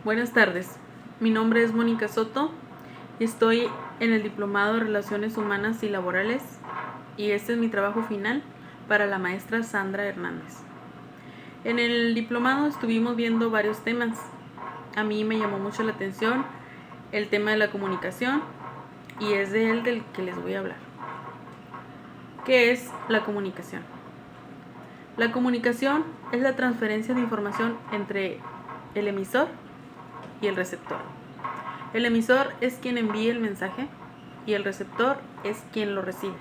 Buenas tardes, mi nombre es Mónica Soto y estoy en el Diplomado de Relaciones Humanas y Laborales y este es mi trabajo final para la maestra Sandra Hernández. En el diplomado estuvimos viendo varios temas. A mí me llamó mucho la atención el tema de la comunicación y es de él del que les voy a hablar. ¿Qué es la comunicación? La comunicación es la transferencia de información entre el emisor y el receptor. El emisor es quien envía el mensaje y el receptor es quien lo recibe.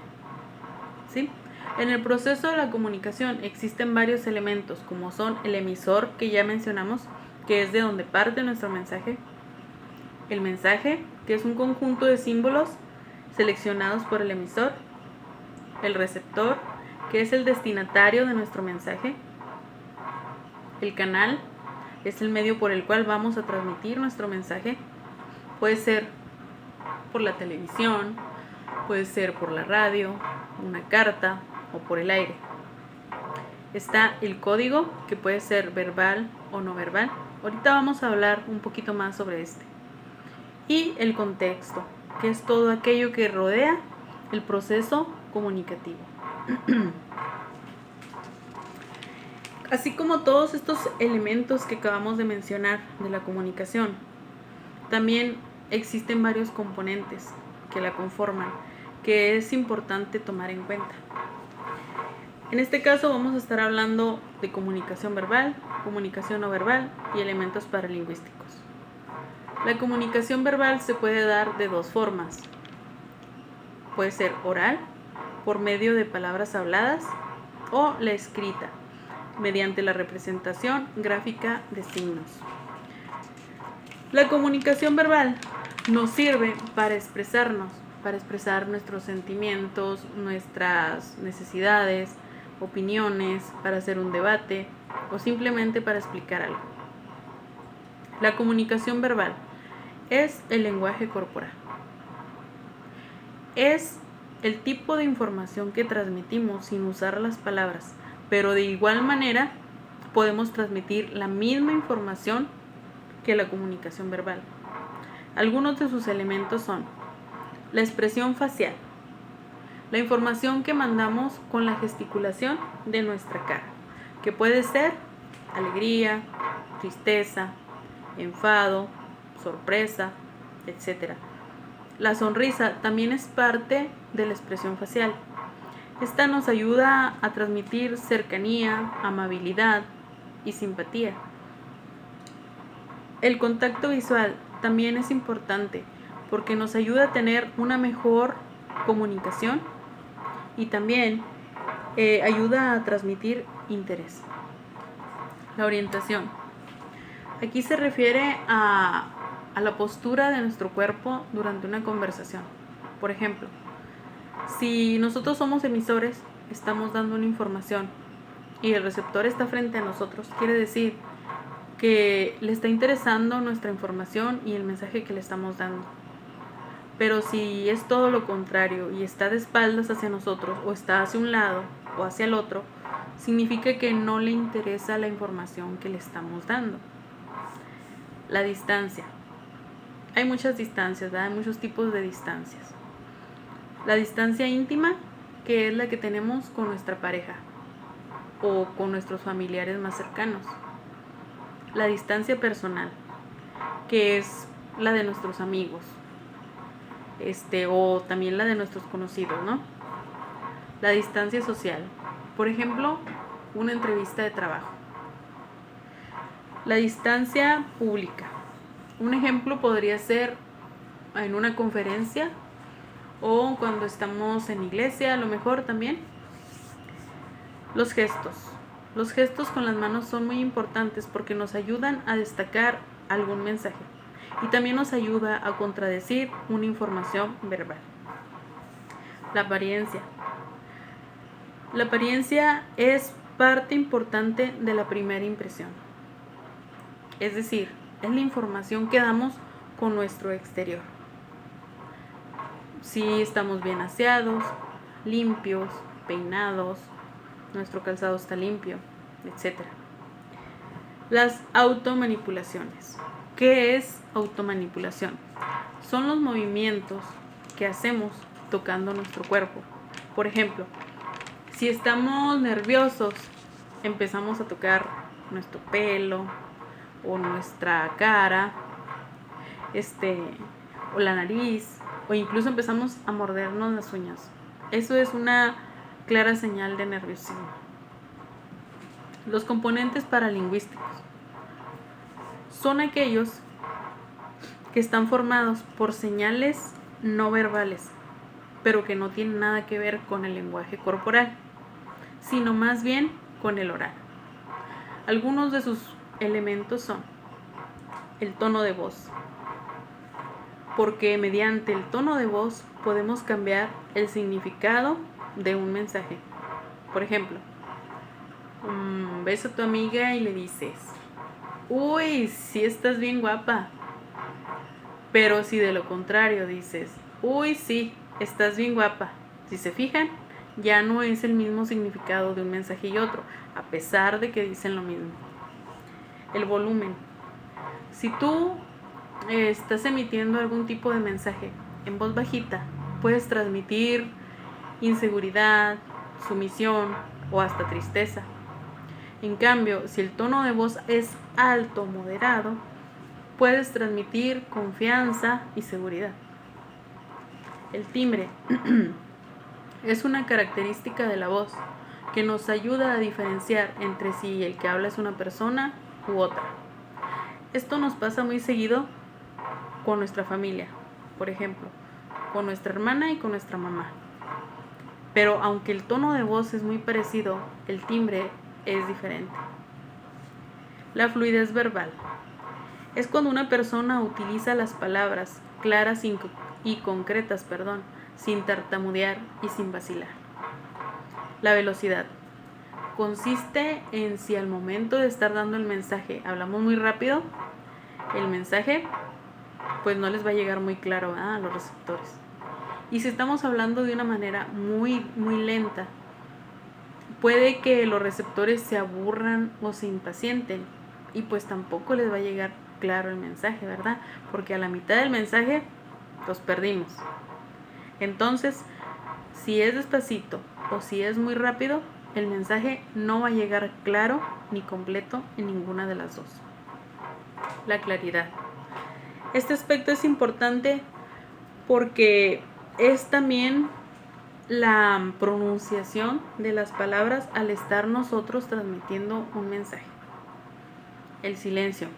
¿Sí? En el proceso de la comunicación existen varios elementos, como son el emisor, que ya mencionamos, que es de donde parte nuestro mensaje, el mensaje, que es un conjunto de símbolos seleccionados por el emisor, el receptor, que es el destinatario de nuestro mensaje, el canal, es el medio por el cual vamos a transmitir nuestro mensaje. Puede ser por la televisión, puede ser por la radio, una carta o por el aire. Está el código, que puede ser verbal o no verbal. Ahorita vamos a hablar un poquito más sobre este. Y el contexto, que es todo aquello que rodea el proceso comunicativo. Así como todos estos elementos que acabamos de mencionar de la comunicación, también existen varios componentes que la conforman, que es importante tomar en cuenta. En este caso vamos a estar hablando de comunicación verbal, comunicación no verbal y elementos paralingüísticos. La comunicación verbal se puede dar de dos formas. Puede ser oral, por medio de palabras habladas, o la escrita, mediante la representación gráfica de signos. La comunicación verbal nos sirve para expresarnos, para expresar nuestros sentimientos, nuestras necesidades, opiniones, para hacer un debate o simplemente para explicar algo. La comunicación verbal es el lenguaje corporal. Es el tipo de información que transmitimos sin usar las palabras, pero de igual manera podemos transmitir la misma información que la comunicación verbal. Algunos de sus elementos son la expresión facial, la información que mandamos con la gesticulación de nuestra cara, que puede ser alegría, tristeza, enfado, sorpresa, etc. La sonrisa también es parte de la expresión facial. Esta nos ayuda a transmitir cercanía, amabilidad y simpatía. El contacto visual también es importante porque nos ayuda a tener una mejor comunicación y también ayuda a transmitir interés. La orientación. Aquí se refiere a la postura de nuestro cuerpo durante una conversación. Por ejemplo, si nosotros somos emisores, estamos dando una información y el receptor está frente a nosotros, quiere decir que le está interesando nuestra información y el mensaje que le estamos dando. Pero si es todo lo contrario y está de espaldas hacia nosotros o está hacia un lado o hacia el otro, significa que no le interesa la información que le estamos dando. La distancia. Hay muchas distancias, ¿verdad? Hay muchos tipos de distancias. La distancia íntima, que es la que tenemos con nuestra pareja o con nuestros familiares más cercanos. La distancia personal, que es la de nuestros amigos, o también la de nuestros conocidos, ¿no? La distancia social, por ejemplo, una entrevista de trabajo. La distancia pública, un ejemplo podría ser en una conferencia o cuando estamos en iglesia, a lo mejor también. Los gestos. Los gestos con las manos son muy importantes porque nos ayudan a destacar algún mensaje y también nos ayuda a contradecir una información verbal. La apariencia. La apariencia es parte importante de la primera impresión. Es decir, es la información que damos con nuestro exterior. Si estamos bien aseados, limpios, peinados, nuestro calzado está limpio, etc. Las automanipulaciones. ¿Qué es automanipulación? Son los movimientos que hacemos tocando nuestro cuerpo. Por ejemplo, si estamos nerviosos, empezamos a tocar nuestro pelo o nuestra cara, o la nariz, o incluso empezamos a mordernos las uñas. Eso es una clara señal de nerviosismo. Los componentes paralingüísticos son aquellos que están formados por señales no verbales, pero que no tienen nada que ver con el lenguaje corporal, sino más bien con el oral. Algunos de sus elementos son el tono de voz, porque mediante el tono de voz podemos cambiar el significado de un mensaje. Por ejemplo, ves a tu amiga y le dices: uy, sí estás bien guapa. Pero si de lo contrario dices: uy, sí, estás bien guapa, si se fijan, ya no es el mismo significado de un mensaje y otro, a pesar de que dicen lo mismo. El volumen. Si tú estás emitiendo algún tipo de mensaje en voz bajita, puedes transmitir inseguridad, sumisión o hasta tristeza. En cambio, si el tono de voz es alto o moderado, puedes transmitir confianza y seguridad. El timbre es una característica de la voz que nos ayuda a diferenciar entre si el que habla es una persona u otra. Esto nos pasa muy seguido con nuestra familia, por ejemplo, con nuestra hermana y con nuestra mamá. Pero aunque el tono de voz es muy parecido, el timbre es diferente. La fluidez verbal es cuando una persona utiliza las palabras claras y concretas, sin tartamudear y sin vacilar. La velocidad consiste en si al momento de estar dando el mensaje hablamos muy rápido, el mensaje pues no les va a llegar muy claro a los receptores. Y si estamos hablando de una manera muy lenta, puede que los receptores se aburran o se impacienten y pues tampoco les va a llegar claro el mensaje, ¿verdad? Porque a la mitad del mensaje los perdimos. Entonces, si es despacito o si es muy rápido, el mensaje no va a llegar claro ni completo en ninguna de las dos. La claridad. Este aspecto es importante porque es también la pronunciación de las palabras al estar nosotros transmitiendo un mensaje. El silencio.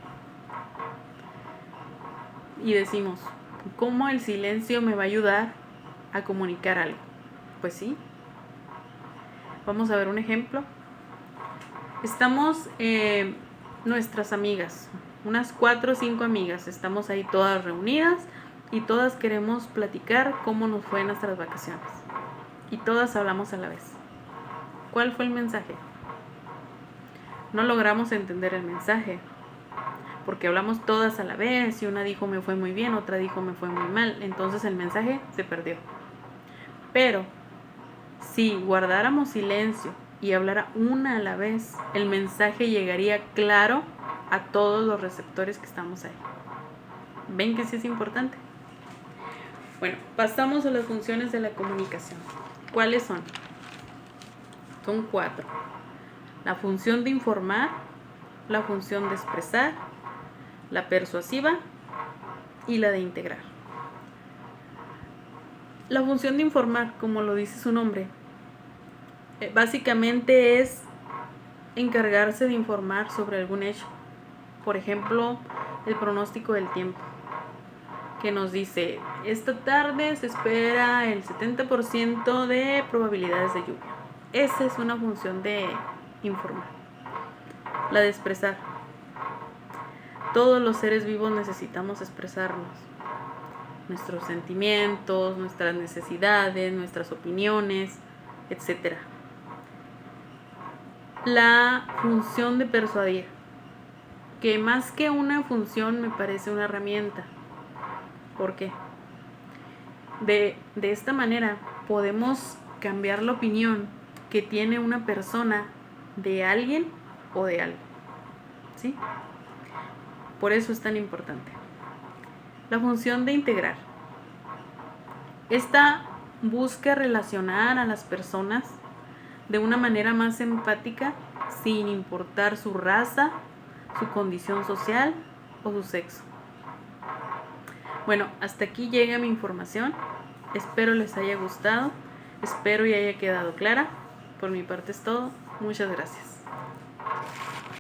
Y decimos: ¿cómo el silencio me va a ayudar a comunicar algo? Pues sí. Vamos a ver un ejemplo. Estamos nuestras amigas, unas 4 o 5 amigas, estamos ahí todas reunidas y todas queremos platicar cómo nos fue en nuestras vacaciones. Y todas hablamos a la vez. ¿Cuál fue el mensaje? No logramos entender el mensaje, porque hablamos todas a la vez y una dijo me fue muy bien, otra dijo me fue muy mal, entonces el mensaje se perdió. Pero si guardáramos silencio y hablara una a la vez, el mensaje llegaría claro a todos los receptores que estamos ahí. ¿Ven que sí es importante? Bueno, pasamos a las funciones de la comunicación. ¿Cuáles son? Son 4. La función de informar, la función de expresar, la persuasiva y la de integrar. La función de informar, como lo dice su nombre, básicamente es encargarse de informar sobre algún hecho. Por ejemplo, el pronóstico del tiempo, que nos dice: esta tarde se espera el 70% de probabilidades de lluvia. Esa es una función de informar. La de expresar. Todos los seres vivos necesitamos expresarnos. Nuestros sentimientos, nuestras necesidades, nuestras opiniones, etc. La función de persuadir, que más que una función me parece una herramienta. ¿Por qué? De esta manera podemos cambiar la opinión que tiene una persona de alguien o de algo. ¿sí? Por eso es tan importante. La función de integrar. Esta busca relacionar a las personas de una manera más empática sin importar su raza, su condición social o su sexo. Bueno, hasta aquí llega mi información. Espero les haya gustado. Espero y haya quedado clara. Por mi parte es todo. Muchas gracias.